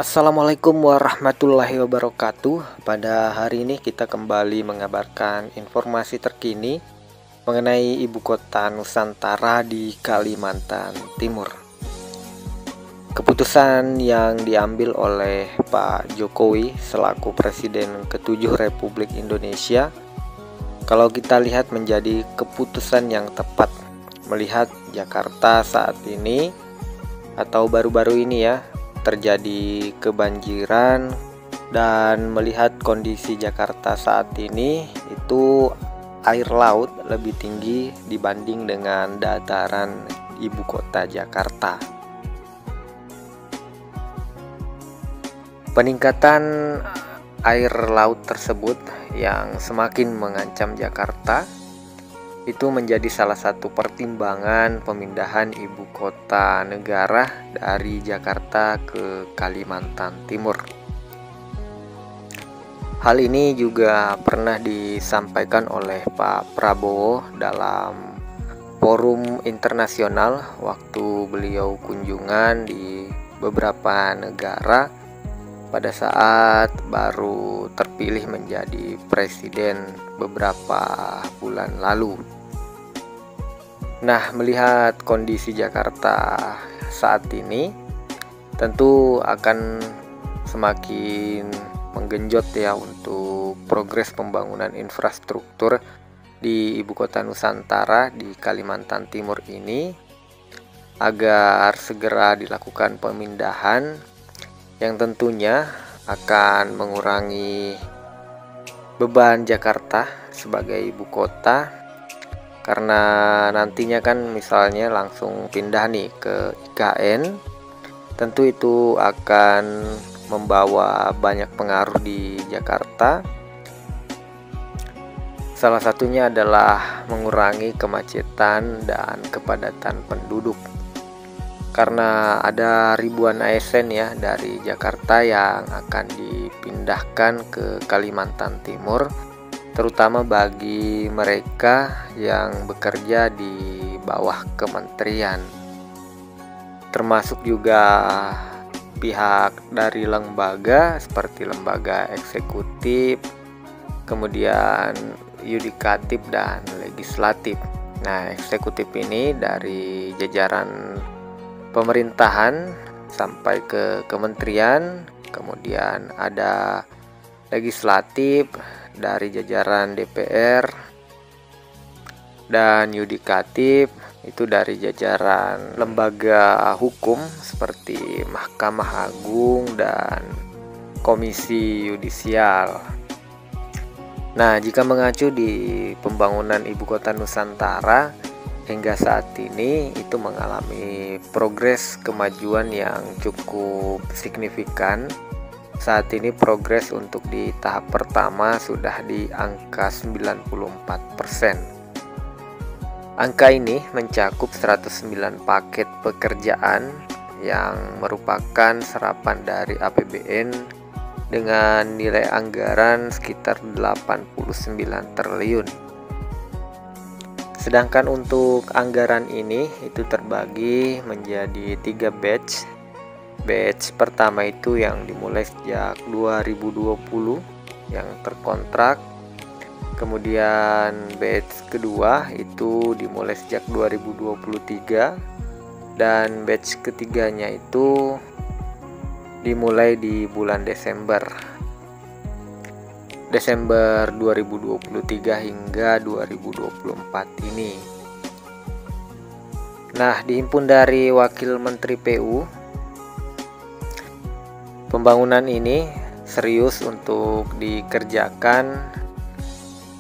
Assalamualaikum warahmatullahi wabarakatuh. Pada hari ini kita kembali mengabarkan informasi terkini mengenai ibu kota Nusantara di Kalimantan Timur. Keputusan yang diambil oleh Pak Jokowi selaku Presiden ke-7 Republik Indonesia, kalau kita lihat menjadi keputusan yang tepat, melihat Jakarta saat ini atau baru-baru ini terjadi kebanjiran, dan melihat kondisi Jakarta saat ini itu air laut lebih tinggi dibanding dengan dataran ibu kota Jakarta. Peningkatan air laut tersebut yang semakin mengancam Jakarta itu menjadi salah satu pertimbangan pemindahan ibu kota negara dari Jakarta ke Kalimantan Timur. Hal ini juga pernah disampaikan oleh Pak Prabowo dalam forum internasional waktu beliau kunjungan di beberapa negara pada saat baru terpilih menjadi presiden beberapa bulan lalu. Nah, melihat kondisi Jakarta saat ini tentu akan semakin menggenjot untuk progres pembangunan infrastruktur di ibu kota Nusantara di Kalimantan Timur ini, agar segera dilakukan pemindahan yang tentunya akan mengurangi beban Jakarta sebagai ibu kota, karena nantinya kan misalnya langsung pindah nih ke IKN, tentu itu akan membawa banyak pengaruh di Jakarta. Salah satunya adalah mengurangi kemacetan dan kepadatan penduduk, karena ada ribuan ASN dari Jakarta yang akan dipindahkan ke Kalimantan Timur, terutama bagi mereka yang bekerja di bawah kementerian, termasuk juga pihak dari lembaga seperti lembaga eksekutif, kemudian yudikatif dan legislatif. Nah, eksekutif ini dari jajaran pemerintahan sampai ke kementerian, kemudian ada legislatif dari jajaran DPR, dan yudikatif itu dari jajaran lembaga hukum seperti Mahkamah Agung dan Komisi Yudisial. Nah, jika mengacu di pembangunan ibu kota Nusantara hingga saat ini itu mengalami progres kemajuan yang cukup signifikan. Saat ini progres untuk di tahap pertama sudah di angka 94%. Angka ini mencakup 109 paket pekerjaan yang merupakan serapan dari APBN dengan nilai anggaran sekitar 89 triliun. Sedangkan untuk anggaran ini itu terbagi menjadi 3 batch. Batch pertama itu yang dimulai sejak 2020 yang terkontrak. Kemudian batch kedua itu dimulai sejak 2023, dan batch ketiganya itu dimulai di bulan Desember 2023 hingga 2024 ini. Nah, dihimpun dari Wakil Menteri PU, pembangunan ini serius untuk dikerjakan.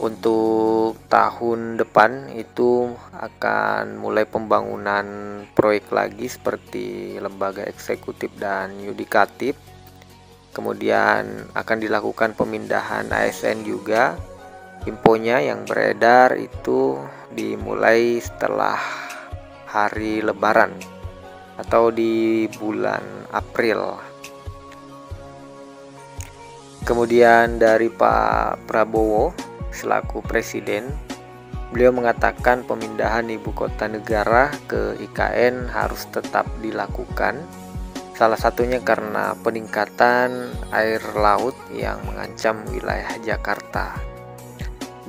Untuk tahun depan itu akan mulai pembangunan proyek lagi seperti lembaga eksekutif dan yudikatif. Kemudian akan dilakukan pemindahan ASN juga. Infonya yang beredar itu dimulai setelah hari Lebaran atau di bulan April. Kemudian dari Pak Prabowo selaku presiden, beliau mengatakan pemindahan ibu kota negara ke IKN harus tetap dilakukan Salah satunya karena peningkatan air laut yang mengancam wilayah Jakarta.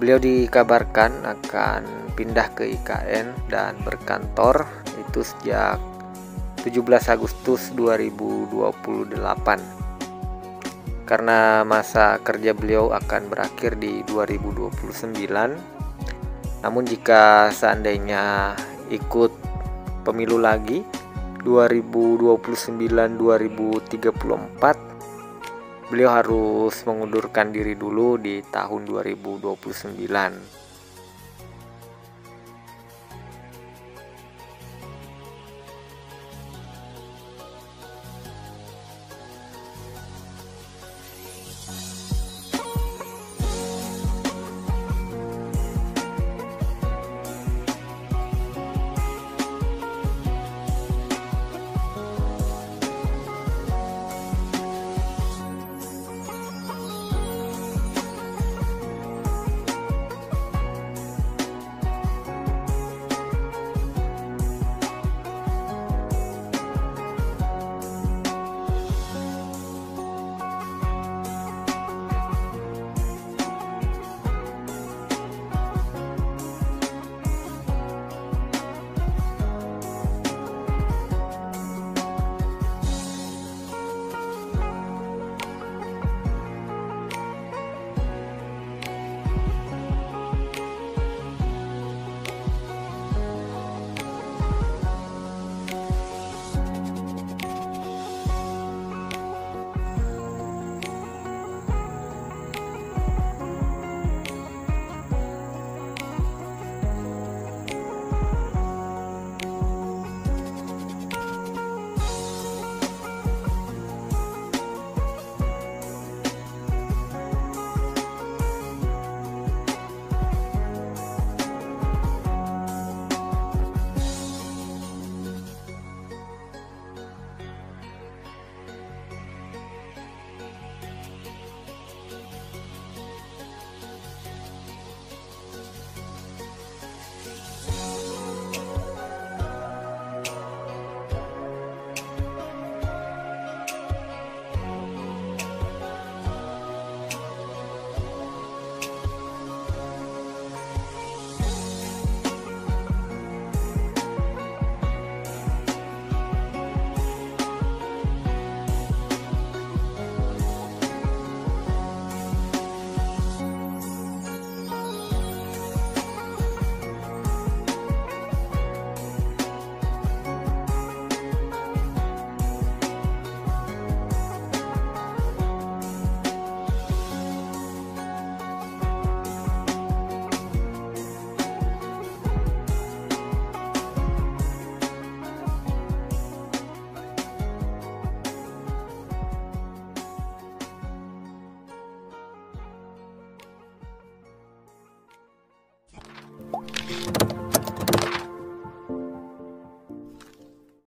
Beliau dikabarkan akan pindah ke IKN dan berkantor itu sejak 17 Agustus 2028. Karena masa kerja beliau akan berakhir di 2029. Namun jika seandainya ikut pemilu lagi 2029-2034, beliau harus mengundurkan diri dulu di tahun 2029.